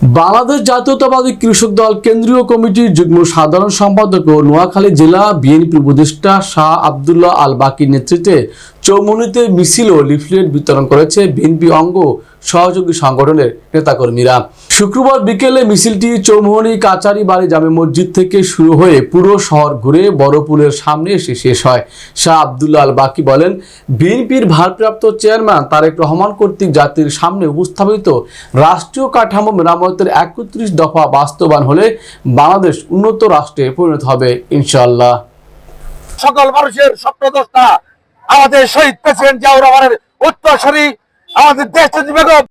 বাংলাদেশ জাতীয়তাবাদী কৃষক দল কেন্দ্রীয় কমিটির যুগ্ম সাধারণ সম্পাদক ও নোয়াখালী জেলা বিএনপির উপদেষ্টা শাহ আব্দুল্লাহ আল বাকির নেতৃত্বে চৌমুহনীতে মিছিল ও লিফলেট বিতরণ করেছে বিএনপি অঙ্গ সহযোগী সংগঠনের নেতাকর্মীরা। শুক্রবার বিকেলে মিছিলটি চৌমুহনী কাচারি বাড়ি জামে মসজিদ থেকে শুরু হয়ে পুরো শহর ঘুরে বড়পুলের সামনে এসে শেষ হয়। শাহ আব্দুল্লাহ আল বাকি বলেন, বিএনপির ভারপ্রাপ্ত চেয়ারম্যান তারেক রহমান কর্তৃক জাতির সামনে উপস্থাপিত রাষ্ট্রীয় কাঠামো মেরামতের ৩১ দফা বাস্তবায়ন হলে বাংলাদেশ উন্নত রাষ্ট্রে পরিণত হবে ইনশাআল্লাহ। সকল মানুষের স্বপ্নদ্রষ্টা আমাদের শহীদ প্রেসিডেন্ট জিয়াউর রহমানের উত্তরসূরি আমাদের দেশনেত্রী বেগম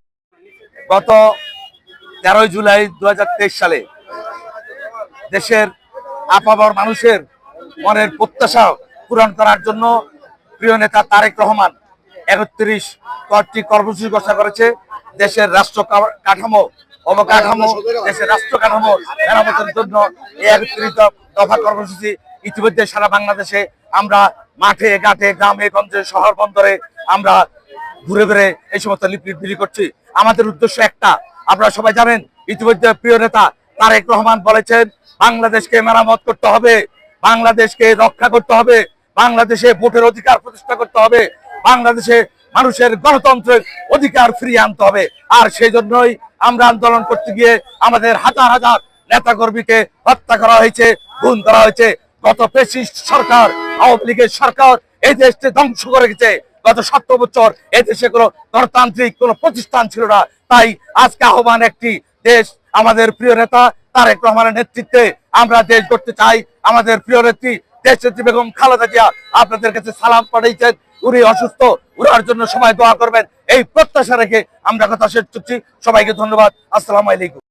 গত 13 জুলাই 2023 সালে দেশের আপামর মানুষের মনের প্রত্যাশা পূরণ করার জন্য প্রিয় নেতা তারেক রহমান 31টি কর্মসূচি ঘোষণা করেছে। দেশের রাষ্ট্র কাঠামো অবকাঠামো দেশের রাষ্ট্র কাঠামো মেরামতের জন্য এই 31 দফা কর্মসূচি ইতিমধ্যে সারা বাংলাদেশে আমরা মাঠে ঘাটে গ্রামে গঞ্জে শহর বন্দরে আমরা ঘুরে ঘুরে এই সমস্ত লিফলেট বিলি করছি। আমাদের উদ্দেশ্য একটা, আপনারা সবাই জানেন, ইতিমধ্যে প্রিয় নেতা তারেক রহমান বলেছেন বাংলাদেশকে মেরামত করতে হবে, বাংলাদেশকে রক্ষা করতে হবে, বাংলাদেশে ভোটের অধিকার প্রতিষ্ঠা করতে হবে, বাংলাদেশে মানুষের গণতন্ত্রের অধিকার ফিরিয়ে আনতে হবে। আর সেই জন্যই আমরা আন্দোলন করতে গিয়ে আমাদের হাজার হাজার নেতা কর্মীকে হত্যা করা হয়েছে, খুন করা হয়েছে। গত ফ্যাসিস্ট সরকার আওয়ামী লীগের সরকার এই দেশকে ধ্বংস করে গেছে। গত 70 বছর এই দেশে কোনো গণতান্ত্রিক কোনো প্রতিষ্ঠান ছিল না। তাই আজকে আহ্বান একটি, দেশ আমাদের প্রিয় নেতা তারেক রহমানের নেতৃত্বে আমরা দেশ গড়তে চাই। আমাদের প্রিয় নেত্রী দেশনেত্রী বেগম খালেদা জিয়া আপনাদের কাছে সালাম পাঠিয়েছেন, উনি অসুস্থ, উনার জন্য সবাই দোয়া করবেন, এই প্রত্যাশা রেখে আমরা কথা শেষ করছি। সবাইকে ধন্যবাদ। আসসালামু আলাইকুম।